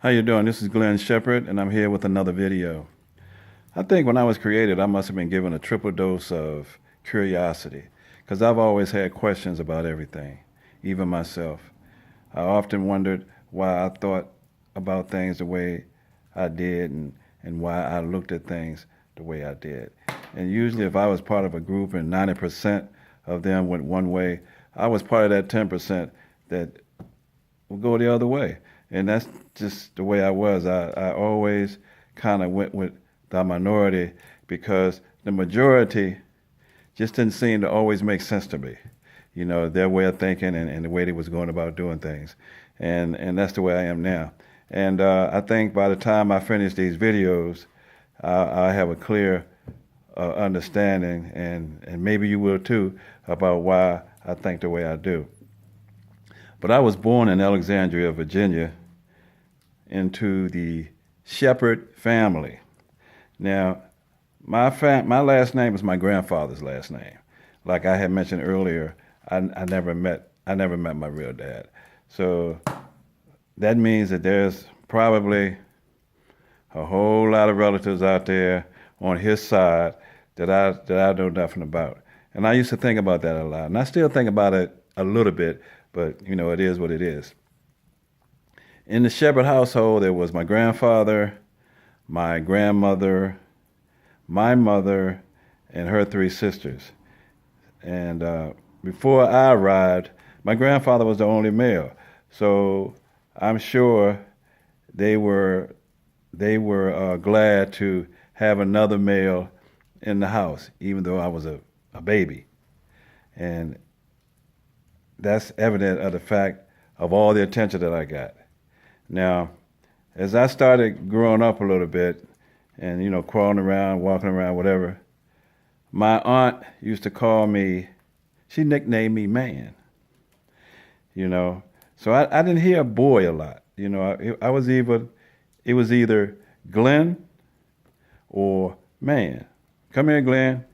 How you doing? This is Glenn Shepard, and I'm here with another video. I think when I was created, I must have been given a triple dose of curiosity, because I've always had questions about everything, even myself. I often wondered why I thought about things the way I did and why I looked at things the way I did. And usually if I was part of a group and 90% of them went one way, I was part of that 10% that would go the other way. And that's just the way I was. I always kind of went with the minority because the majority just didn't seem to always make sense to me. You know, their way of thinking and the way they was going about doing things. And that's the way I am now. And I think by the time I finish these videos, I have a clear understanding, and maybe you will too, about why I think the way I do. But I was born in Alexandria, Virginia, into the Shepard family. Now, my last name is my grandfather's last name. Like I had mentioned earlier, I never met my real dad. So that means that there's probably a whole lot of relatives out there on his side that I know nothing about. And I used to think about that a lot. And I still think about it a little bit, but you know, it is what it is. In the Shepard household, there was my grandfather, my grandmother, my mother, and her three sisters. And before I arrived, my grandfather was the only male. So I'm sure they were glad to have another male in the house, even though I was a baby. And that's evident of the fact of all the attention that I got. Now, as I started growing up a little bit and, you know, crawling around, walking around, whatever, my aunt used to call me, she nicknamed me Man, you know. So I didn't hear boy a lot. You know, it was either Glenn or Man. Come here, Glenn.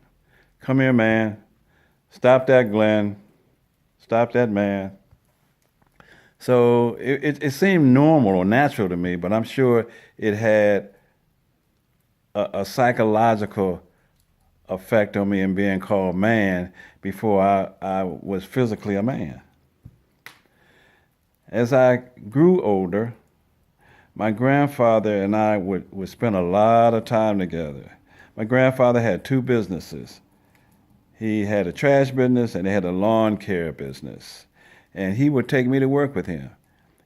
Come here, Man. Stop that, Glenn. Stop that, Man. So it seemed normal or natural to me, but I'm sure it had a psychological effect on me in being called Man before I was physically a man. As I grew older, my grandfather and I would spend a lot of time together. My grandfather had two businesses. He had a trash business and he had a lawn care business. And he would take me to work with him.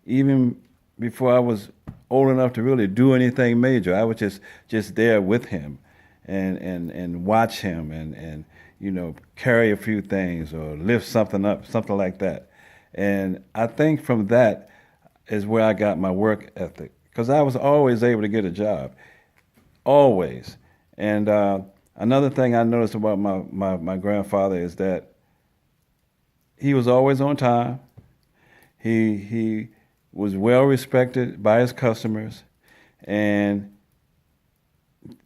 Even before I was old enough to really do anything major, I was just there with him and watch him and you know, carry a few things or lift something up, something like that. And I think from that is where I got my work ethic, because I was always able to get a job, always. And another thing I noticed about my grandfather is that he was always on time. He was well respected by his customers, and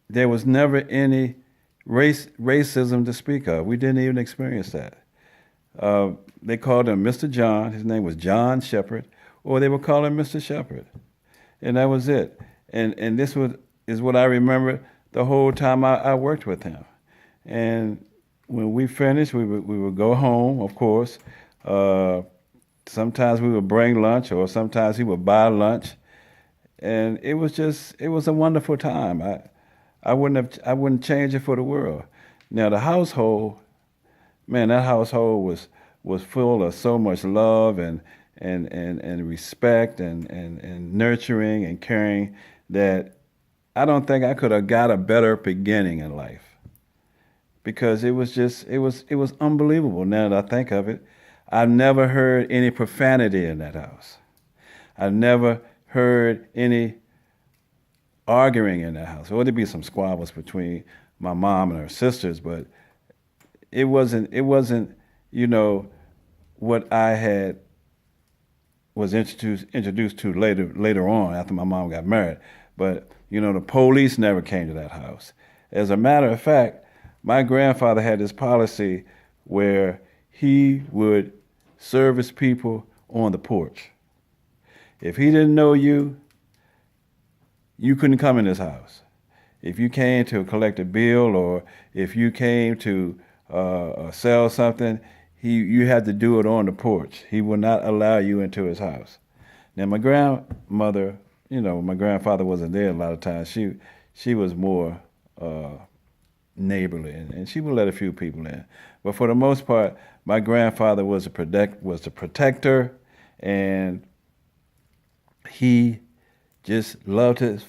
there was never any racism to speak of. We didn't even experience that. They called him Mr. John. His name was John Shepard, or they would call him Mr. Shepard, and that was it. And this is what I remember the whole time I worked with him. And when we finished, we would go home, of course. Sometimes we would bring lunch, or sometimes he would buy lunch. And it was a wonderful time. I wouldn't change it for the world. Now the household, man, that household was full of so much love and respect and nurturing and caring that I don't think I could have got a better beginning in life, because it was unbelievable. Now that I think of it, I've never heard any profanity in that house. I've never heard any arguing in that house. Or there'd be some squabbles between my mom and her sisters, but it wasn't, you know, what I was introduced to later on after my mom got married. But, you know, the police never came to that house. As a matter of fact, my grandfather had this policy where he would service people on the porch. If he didn't know you, you couldn't come in his house. If you came to collect a bill or if you came to sell something, you had to do it on the porch. He would not allow you into his house. Now, my grandmother, my grandfather wasn't there a lot of times. She was more neighborly, and she would let a few people in. But for the most part, my grandfather was the protector, and he just loved his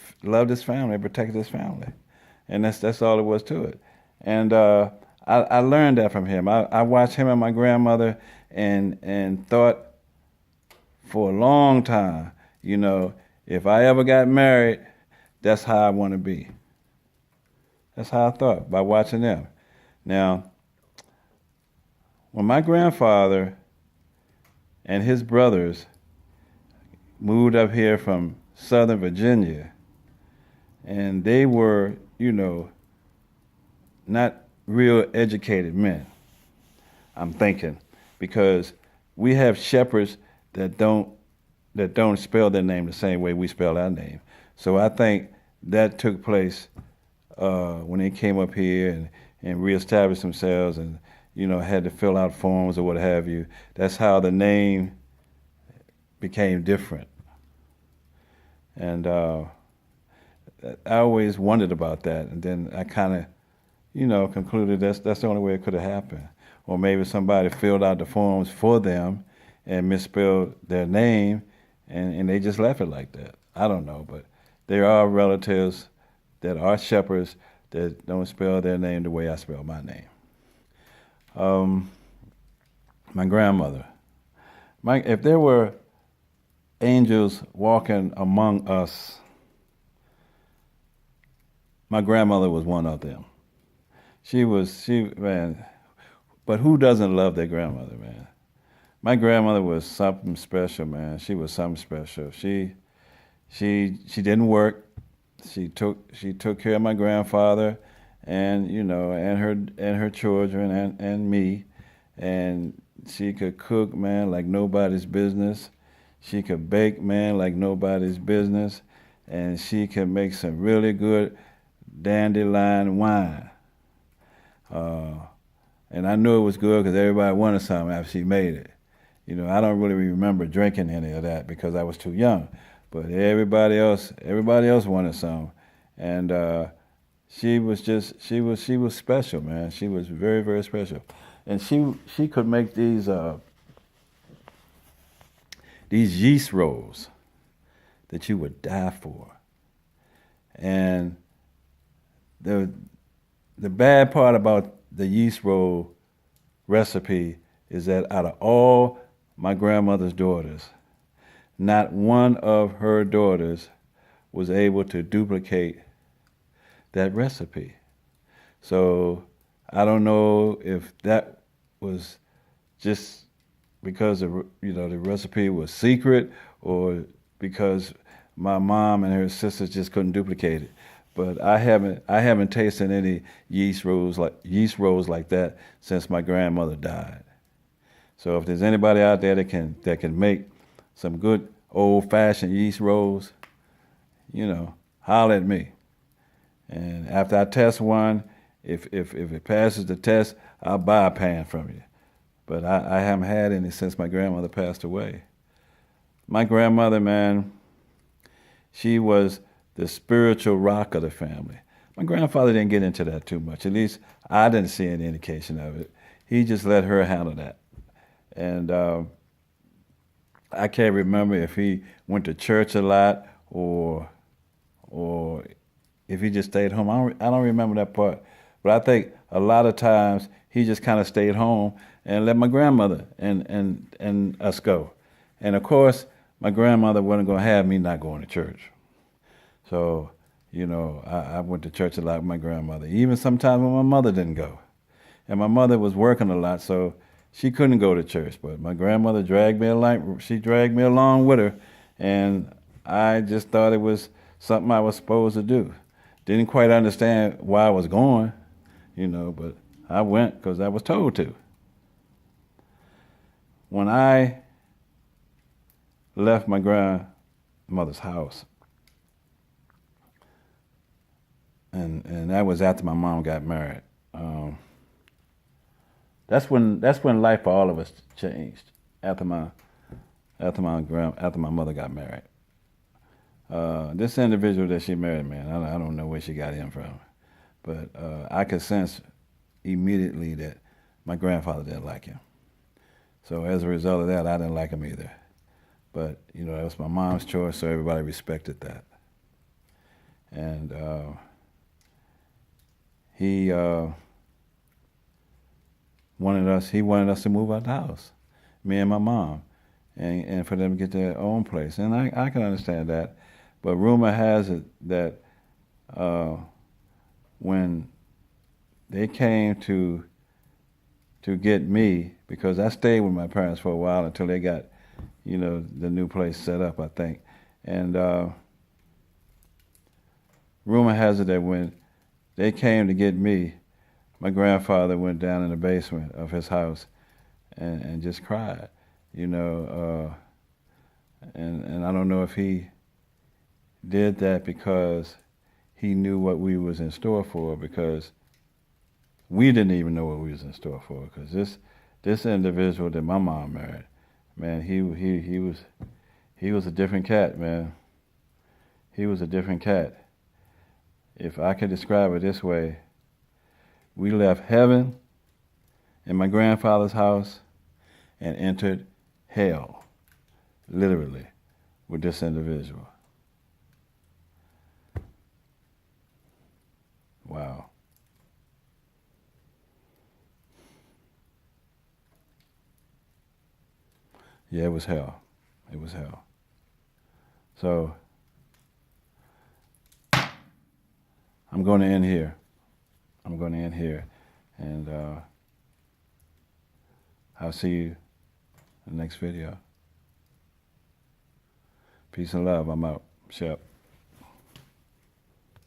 family, protected his family, and that's all it was to it. And I learned that from him. I watched him and my grandmother, and thought for a long time, if I ever got married, that's how I want to be. That's how I thought by watching them. Now, when my grandfather and his brothers moved up here from Southern Virginia, and they were, not real educated men, I'm thinking, because we have shepherds that don't spell their name the same way we spell our name. So I think that took place when they came up here and reestablished themselves, and had to fill out forms or what have you. That's how the name became different. And I always wondered about that, and then I kind of concluded that's the only way it could have happened. Or maybe somebody filled out the forms for them and misspelled their name, and they just left it like that. I don't know, but there are relatives that are shepherds that don't spell their name the way I spell my name. My grandmother. If there were angels walking among us, my grandmother was one of them. Man, but who doesn't love their grandmother, man? My grandmother was something special, man. She was something special. She didn't work. She took care of my grandfather, and and her children and me, and she could cook, man, like nobody's business. She could bake, man, like nobody's business, and she could make some really good dandelion wine. And I knew it was good because everybody wanted some after she made it. I don't really remember drinking any of that because I was too young, but everybody else wanted some, and she was special, man. She was very, very special, and she could make these yeast rolls that you would die for, and the bad part about the yeast roll recipe is that out of all my grandmother's daughters, not one of her daughters was able to duplicate that recipe. So I don't know if that was just because the recipe was secret, or because my mom and her sisters just couldn't duplicate it. But I haven't tasted any yeast rolls like that since my grandmother died. So if there's anybody out there that can make some good old-fashioned yeast rolls, holler at me. And after I test one, if it passes the test, I'll buy a pan from you. But I haven't had any since my grandmother passed away. My grandmother, man, she was the spiritual rock of the family. My grandfather didn't get into that too much. At least I didn't see any indication of it. He just let her handle that. And I can't remember if he went to church a lot or if he just stayed home. I don't remember that part. But I think a lot of times he just kind of stayed home and let my grandmother and us go. And of course, my grandmother wasn't going to have me not going to church. So, I went to church a lot with my grandmother, even sometimes when my mother didn't go. And my mother was working a lot, so she couldn't go to church. But my grandmother dragged me along with her, and I just thought it was something I was supposed to do. Didn't quite understand why I was going, but I went because I was told to. When I left my grandmother's house, and that was after my mom got married. Um, that's when life for all of us changed after after my mother got married. This individual that she married, man, I don't know where she got him from, but I could sense immediately that my grandfather didn't like him. So as a result of that, I didn't like him either. But you know, that was my mom's choice, so everybody respected that. And he he wanted us to move out the house, me and my mom, and for them to get their own place. And I can understand that. But rumor has it that uh, when they came to get me, because I stayed with my parents for a while until they got, you know, the new place set up, I think. And rumor has it that when they came to get me, my grandfather went down in the basement of his house and just cried, you know. And I don't know if he did that because he knew what we was in store for, because we didn't even know what we was in store for. Because this individual that my mom married, man, he was a different cat, man. He was a different cat. If I could describe it this way, we left heaven in my grandfather's house and entered hell, literally, with this individual. Wow. Yeah, it was hell. It was hell. So I'm going to end here. I'm going to end here. And I'll see you in the next video. Peace and love. I'm out. Shep.